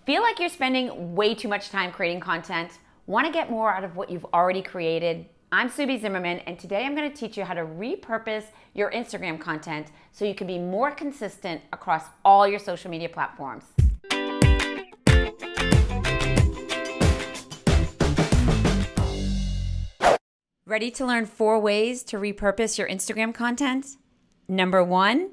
Feel like you're spending way too much time creating content? Want to get more out of what you've already created? I'm Subi Zimmerman, and today I'm going to teach you how to repurpose your Instagram content so you can be more consistent across all your social media platforms. Ready to learn 4 ways to repurpose your Instagram content? Number 1,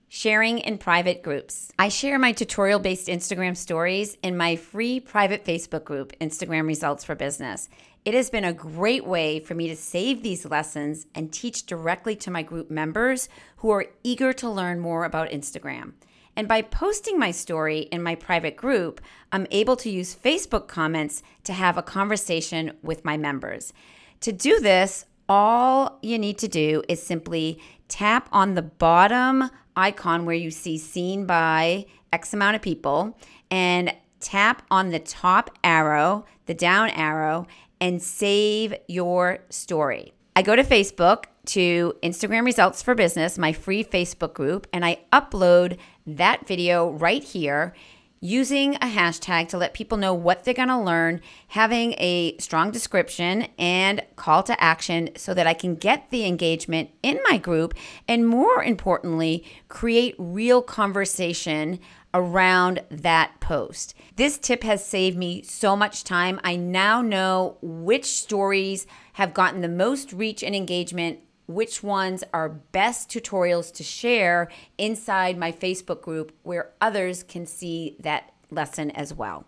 sharing in private groups. I share my tutorial-based Instagram stories in my free private Facebook group, Instagram Results for Business. It has been a great way for me to save these lessons and teach directly to my group members who are eager to learn more about Instagram. And by posting my story in my private group, I'm able to use Facebook comments to have a conversation with my members. To do this, all you need to do is simply tap on the bottom icon where you see seen by X amount of people and tap on the top arrow, the down arrow, and save your story. I go to Facebook to Instagram Results for Business, my free Facebook group, and I upload that video right here using a hashtag to let people know what they're going to learn, having a strong description and call to action so that I can get the engagement in my group and, more importantly, create real conversation around that post. This tip has saved me so much time. I now know which stories have gotten the most reach and engagement, which ones are best tutorials to share inside my Facebook group where others can see that lesson as well.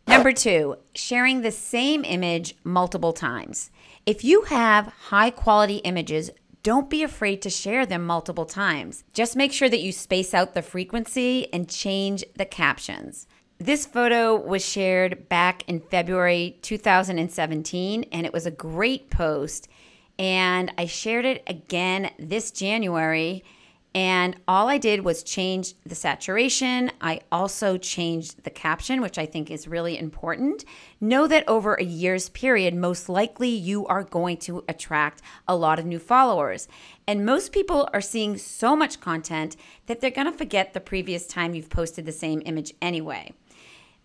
Number 2, sharing the same image multiple times. If you have high quality images, don't be afraid to share them multiple times. Just make sure that you space out the frequency and change the captions. This photo was shared back in February 2017, and it was a great post. And I shared it again this January, and all I did was change the saturation. I also changed the caption, which I think is really important. Know that over a year's period, most likely you are going to attract a lot of new followers. And most people are seeing so much content that they're going to forget the previous time you've posted the same image anyway.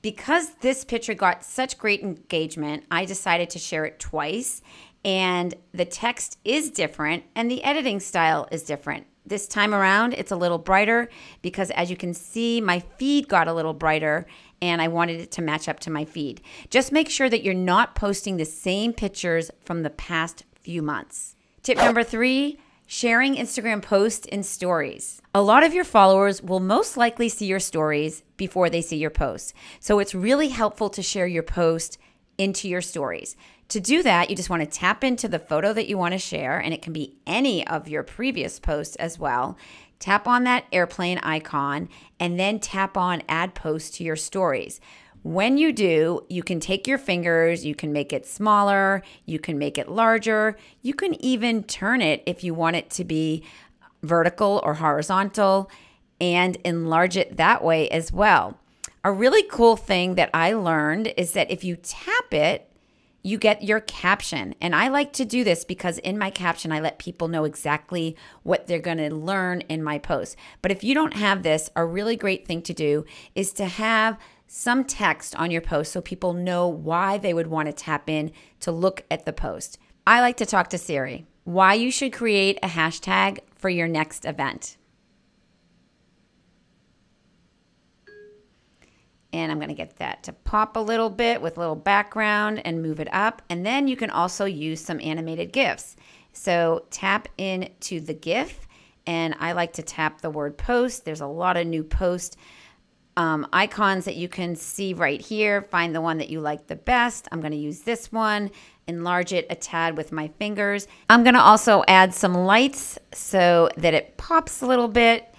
Because this picture got such great engagement, I decided to share it twice. And the text is different and the editing style is different. This time around, it's a little brighter because, as you can see, my feed got a little brighter and I wanted it to match up to my feed. Just make sure that you're not posting the same pictures from the past few months. Tip number 3, sharing Instagram posts in stories. A lot of your followers will most likely see your stories before they see your posts. So it's really helpful to share your post into your stories. To do that, you just want to tap into the photo that you want to share, and it can be any of your previous posts as well. Tap on that airplane icon and then tap on add post to your stories. When you do, you can take your fingers, you can make it smaller, you can make it larger, you can even turn it if you want it to be vertical or horizontal and enlarge it that way as well. A really cool thing that I learned is that if you tap it, you get your caption. And I like to do this because in my caption, I let people know exactly what they're going to learn in my post. But if you don't have this, a really great thing to do is to have some text on your post so people know why they would want to tap in to look at the post. I like to talk to Siri. Why you should create a hashtag for your next event. And I'm going to get that to pop a little bit with a little background and move it up. And then you can also use some animated GIFs. So tap into the GIF, and I like to tap the word post. There's a lot of new post icons that you can see right here. Find the one that you like the best. I'm going to use this one, enlarge it a tad with my fingers. I'm going to also add some lights so that it pops a little bit.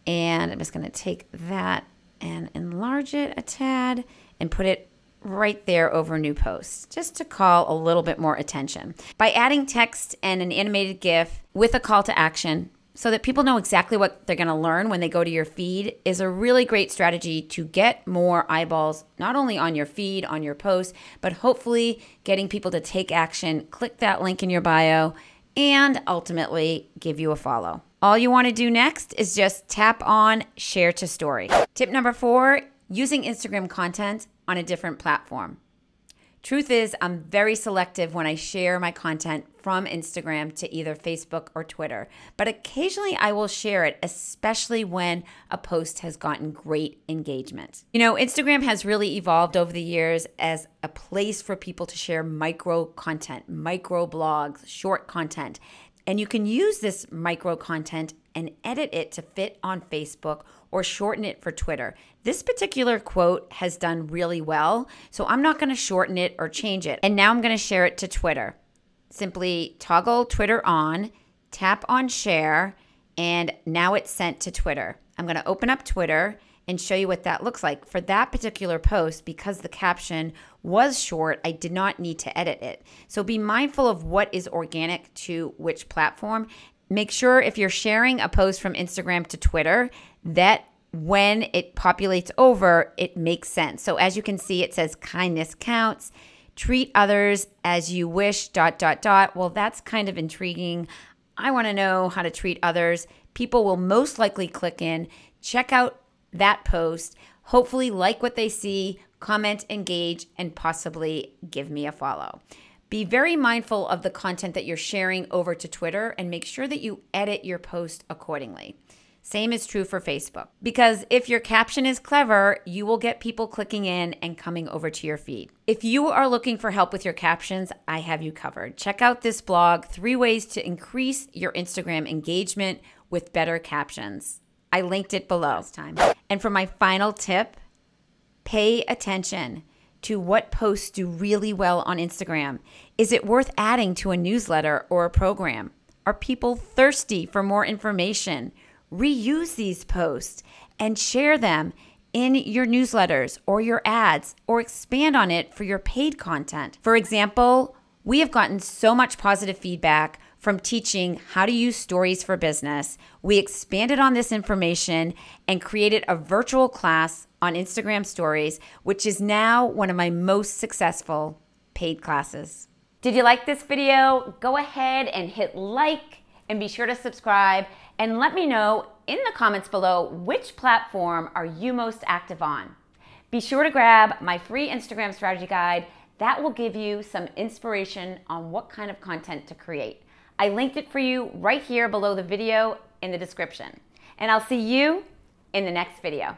And I'm just going to take that and enlarge it a tad and put it right there over new posts, just to call a little bit more attention. By adding text and an animated GIF with a call to action so that people know exactly what they're going to learn when they go to your feed is a really great strategy to get more eyeballs, not only on your feed, on your post, but hopefully getting people to take action, click that link in your bio, and ultimately give you a follow. All you want to do next is just tap on Share to Story. Tip number 4, using Instagram content on a different platform. Truth is, I'm very selective when I share my content from Instagram to either Facebook or Twitter, but occasionally I will share it, especially when a post has gotten great engagement. You know, Instagram has really evolved over the years as a place for people to share micro content, micro blogs, short content. And you can use this micro content and edit it to fit on Facebook or shorten it for Twitter. This particular quote has done really well, so I'm not going to shorten it or change it. And now I'm going to share it to Twitter. Simply toggle Twitter on, tap on share, and now it's sent to Twitter. I'm going to open up Twitter and show you what that looks like. For that particular post, because the caption was short, I did not need to edit it. So be mindful of what is organic to which platform. Make sure if you're sharing a post from Instagram to Twitter that when it populates over, it makes sense. So as you can see, it says kindness counts, treat others as you wish, ... Well, that's kind of intriguing. I want to know how to treat others. People will most likely click in, check out that post, hopefully like what they see, comment, engage, and possibly give me a follow. Be very mindful of the content that you're sharing over to Twitter and make sure that you edit your post accordingly. Same is true for Facebook, because if your caption is clever, you will get people clicking in and coming over to your feed. If you are looking for help with your captions, I have you covered. Check out this blog, 3 ways to increase your Instagram engagement with better captions. I linked it below. And for my final tip, pay attention to what posts do really well on Instagram. Is it worth adding to a newsletter or a program? Are people thirsty for more information? Reuse these posts and share them in your newsletters or your ads, or expand on it for your paid content. For example, we have gotten so much positive feedback from teaching how to use stories for business. We expanded on this information and created a virtual class on Instagram stories, which is now one of my most successful paid classes. Did you like this video? Go ahead and hit like and be sure to subscribe, and let me know in the comments below which platform are you most active on. Be sure to grab my free Instagram strategy guide. That will give you some inspiration on what kind of content to create. I linked it for you right here below the video in the description. And I'll see you in the next video.